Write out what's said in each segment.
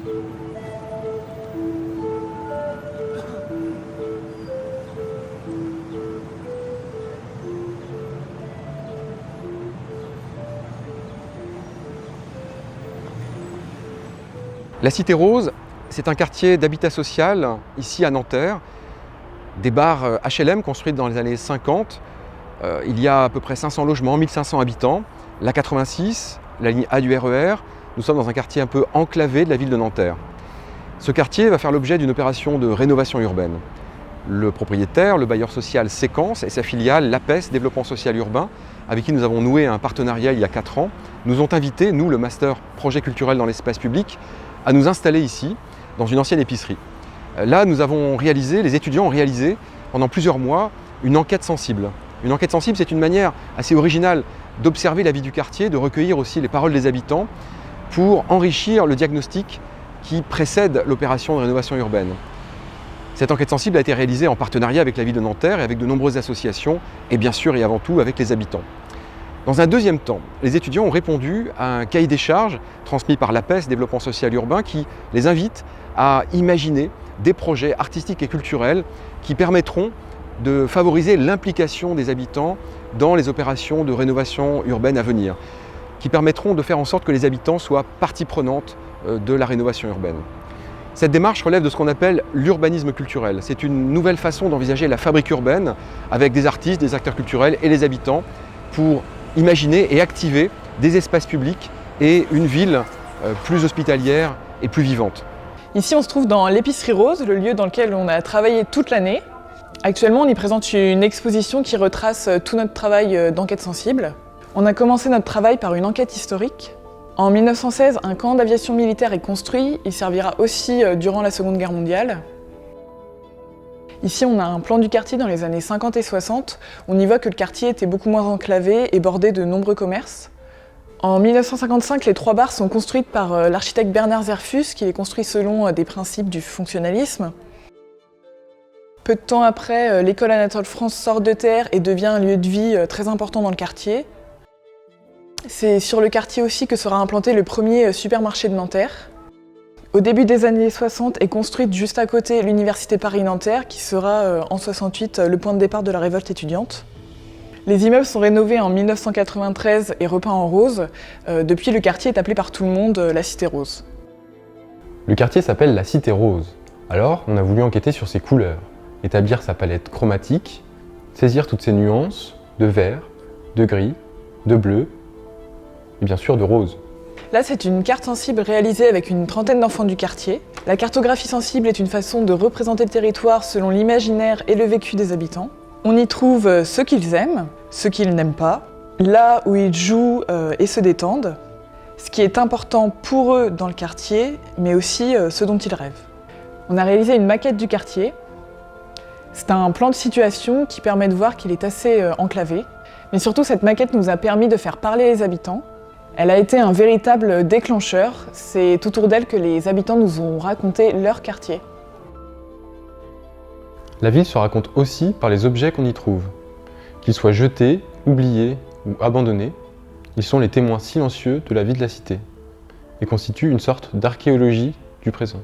La Cité Rose, c'est un quartier d'habitat social, ici à Nanterre. Des bars HLM construites dans les années 50. Il y a à peu près 500 logements, 1500 habitants. La 86, la ligne A du RER. Nous sommes dans un quartier un peu enclavé de la ville de Nanterre. Ce quartier va faire l'objet d'une opération de rénovation urbaine. Le propriétaire, le bailleur social Séquence et sa filiale l'APES, Développement Social Urbain, avec qui nous avons noué un partenariat il y a 4 ans, nous ont invités, nous, le Master Projet Culturel dans l'espace public, à nous installer ici, dans une ancienne épicerie. Là, les étudiants ont réalisé pendant plusieurs mois une enquête sensible. Une enquête sensible, c'est une manière assez originale d'observer la vie du quartier, de recueillir aussi les paroles des habitants pour enrichir le diagnostic qui précède l'opération de rénovation urbaine. Cette enquête sensible a été réalisée en partenariat avec la ville de Nanterre et avec de nombreuses associations et bien sûr et avant tout avec les habitants. Dans un deuxième temps, les étudiants ont répondu à un cahier des charges transmis par l'APES, Développement Social Urbain, qui les invite à imaginer des projets artistiques et culturels qui permettront de favoriser l'implication des habitants dans les opérations de rénovation urbaine à venir, qui permettront de faire en sorte que les habitants soient partie prenante de la rénovation urbaine. Cette démarche relève de ce qu'on appelle l'urbanisme culturel. C'est une nouvelle façon d'envisager la fabrique urbaine avec des artistes, des acteurs culturels et les habitants pour imaginer et activer des espaces publics et une ville plus hospitalière et plus vivante. Ici, on se trouve dans l'épicerie Rose, le lieu dans lequel on a travaillé toute l'année. Actuellement, on y présente une exposition qui retrace tout notre travail d'enquête sensible. On a commencé notre travail par une enquête historique. En 1916, un camp d'aviation militaire est construit. Il servira aussi durant la Seconde Guerre mondiale. Ici, on a un plan du quartier dans les années 50 et 60. On y voit que le quartier était beaucoup moins enclavé et bordé de nombreux commerces. En 1955, les 3 bars sont construites par l'architecte Bernard Zerfus, qui les construit selon des principes du fonctionnalisme. Peu de temps après, l'école Anatole France sort de terre et devient un lieu de vie très important dans le quartier. C'est sur le quartier aussi que sera implanté le premier supermarché de Nanterre. Au début des années 60 est construite juste à côté l'université Paris-Nanterre, qui sera en 68 le point de départ de la révolte étudiante. Les immeubles sont rénovés en 1993 et repeints en rose. Depuis, le quartier est appelé par tout le monde la Cité Rose. Le quartier s'appelle la Cité Rose. Alors, on a voulu enquêter sur ses couleurs, établir sa palette chromatique, saisir toutes ses nuances de vert, de gris, de bleu et bien sûr de rose. Là, c'est une carte sensible réalisée avec une trentaine d'enfants du quartier. La cartographie sensible est une façon de représenter le territoire selon l'imaginaire et le vécu des habitants. On y trouve ce qu'ils aiment, ce qu'ils n'aiment pas, là où ils jouent et se détendent, ce qui est important pour eux dans le quartier, mais aussi ce dont ils rêvent. On a réalisé une maquette du quartier. C'est un plan de situation qui permet de voir qu'il est assez enclavé. Mais surtout, cette maquette nous a permis de faire parler les habitants. Elle a été un véritable déclencheur. C'est autour d'elle que les habitants nous ont raconté leur quartier. La ville se raconte aussi par les objets qu'on y trouve. Qu'ils soient jetés, oubliés ou abandonnés, ils sont les témoins silencieux de la vie de la cité et constituent une sorte d'archéologie du présent.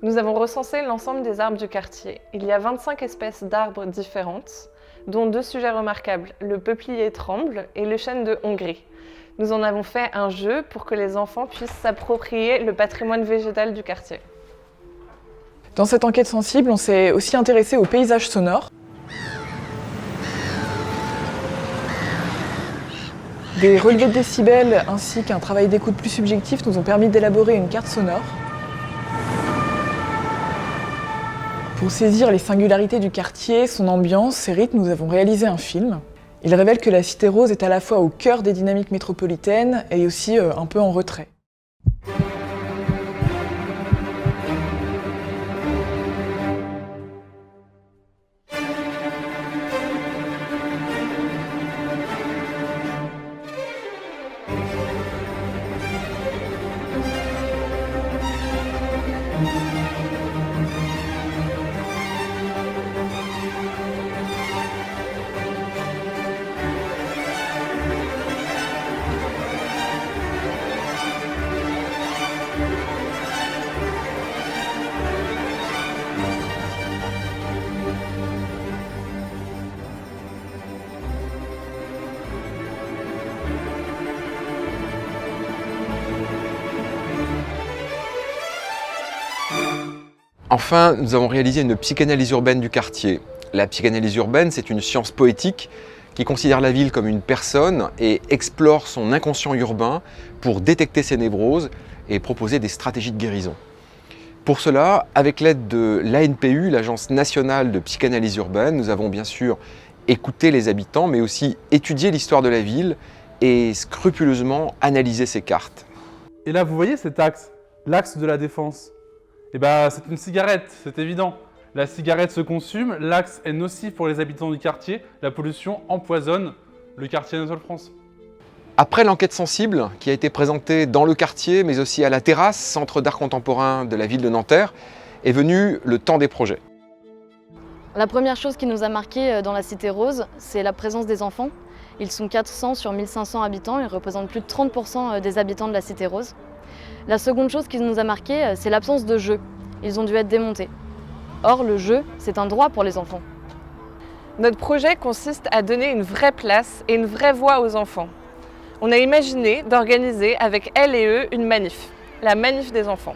Nous avons recensé l'ensemble des arbres du quartier. Il y a 25 espèces d'arbres différentes, dont 2 sujets remarquables, le peuplier tremble et le chêne de Hongrie. Nous en avons fait un jeu pour que les enfants puissent s'approprier le patrimoine végétal du quartier. Dans cette enquête sensible, on s'est aussi intéressé aux paysages sonores. Des relevés de décibels ainsi qu'un travail d'écoute plus subjectif nous ont permis d'élaborer une carte sonore. Pour saisir les singularités du quartier, son ambiance, ses rythmes, nous avons réalisé un film. Il révèle que la Cité Rose est à la fois au cœur des dynamiques métropolitaines et aussi un peu en retrait. Enfin, nous avons réalisé une psychanalyse urbaine du quartier. La psychanalyse urbaine, c'est une science poétique qui considère la ville comme une personne et explore son inconscient urbain pour détecter ses névroses et proposer des stratégies de guérison. Pour cela, avec l'aide de l'ANPU, l'Agence nationale de psychanalyse urbaine, nous avons bien sûr écouté les habitants, mais aussi étudié l'histoire de la ville et scrupuleusement analysé ses cartes. Et là, vous voyez cet axe, l'axe de la Défense. Eh ben, c'est une cigarette, c'est évident. La cigarette se consume, l'axe est nocif pour les habitants du quartier, la pollution empoisonne le quartier Anatole France. Après l'enquête sensible qui a été présentée dans le quartier, mais aussi à la Terrasse, centre d'art contemporain de la ville de Nanterre, est venu le temps des projets. La première chose qui nous a marqué dans la Cité Rose, c'est la présence des enfants. Ils sont 400 sur 1500 habitants, ils représentent plus de 30% des habitants de la Cité Rose. La seconde chose qui nous a marqué, c'est l'absence de jeu. Ils ont dû être démontés. Or, le jeu, c'est un droit pour les enfants. Notre projet consiste à donner une vraie place et une vraie voix aux enfants. On a imaginé d'organiser avec elles et eux une manif, la manif des enfants.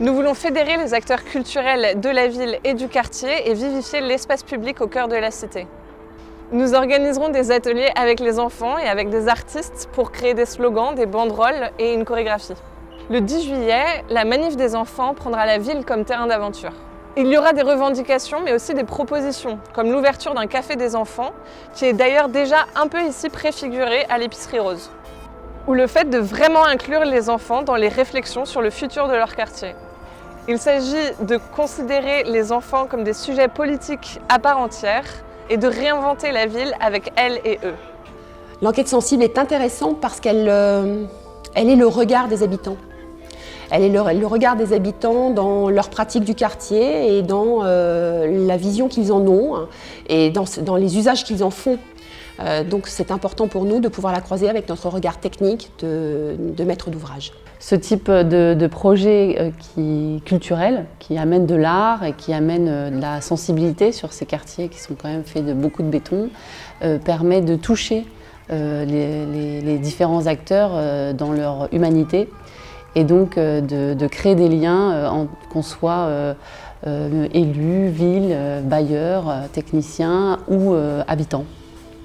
Nous voulons fédérer les acteurs culturels de la ville et du quartier et vivifier l'espace public au cœur de la cité. Nous organiserons des ateliers avec les enfants et avec des artistes pour créer des slogans, des banderoles et une chorégraphie. Le 10 juillet, la manif des enfants prendra la ville comme terrain d'aventure. Il y aura des revendications, mais aussi des propositions, comme l'ouverture d'un café des enfants, qui est d'ailleurs déjà un peu ici préfiguré à l'épicerie Rose. Ou le fait de vraiment inclure les enfants dans les réflexions sur le futur de leur quartier. Il s'agit de considérer les enfants comme des sujets politiques à part entière et de réinventer la ville avec elles et eux. L'enquête sensible est intéressante parce qu'elle est le regard des habitants. Elle est le regard des habitants dans leur pratique du quartier et dans la vision qu'ils en ont et dans les usages qu'ils en font. Donc c'est important pour nous de pouvoir la croiser avec notre regard technique de maître d'ouvrage. Ce type de projet culturel qui amène de l'art et qui amène de la sensibilité sur ces quartiers qui sont quand même faits de beaucoup de béton permet de toucher les différents acteurs dans leur humanité et donc de créer des liens, qu'on soit élu, ville, bailleur, technicien ou habitant.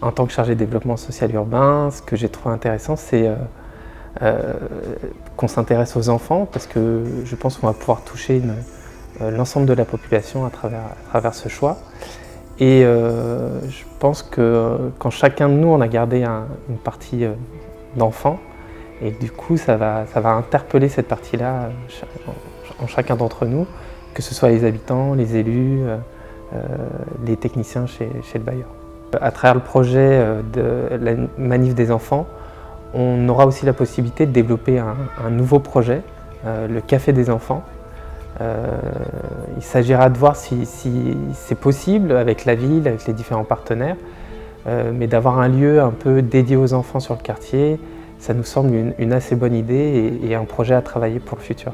En tant que chargé de développement social urbain, ce que j'ai trouvé intéressant, c'est qu'on s'intéresse aux enfants parce que je pense qu'on va pouvoir toucher l'ensemble de la population à travers ce choix. Et je pense que quand chacun de nous, on a gardé une partie d'enfants, et du coup, ça va interpeller cette partie-là en chacun d'entre nous, que ce soit les habitants, les élus, les techniciens chez le bailleur. À travers le projet de la manif des enfants, on aura aussi la possibilité de développer un nouveau projet, le Café des enfants. Il s'agira de voir si c'est possible avec la ville, avec les différents partenaires, mais d'avoir un lieu un peu dédié aux enfants sur le quartier, ça nous semble une assez bonne idée et un projet à travailler pour le futur.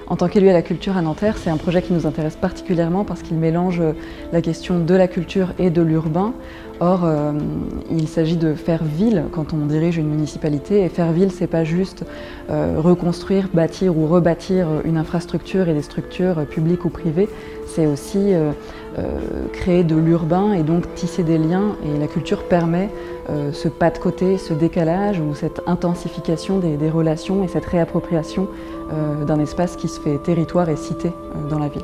En tant qu'élu à la culture à Nanterre, c'est un projet qui nous intéresse particulièrement parce qu'il mélange la question de la culture et de l'urbain. Or, il s'agit de faire ville quand on dirige une municipalité. Et faire ville, c'est pas juste reconstruire, bâtir ou rebâtir une infrastructure et des structures publiques ou privées. C'est aussi créer de l'urbain et donc tisser des liens. Et la culture permet ce pas de côté, ce décalage ou cette intensification des relations et cette réappropriation d'un espace qui se fait territoire et cité dans la ville.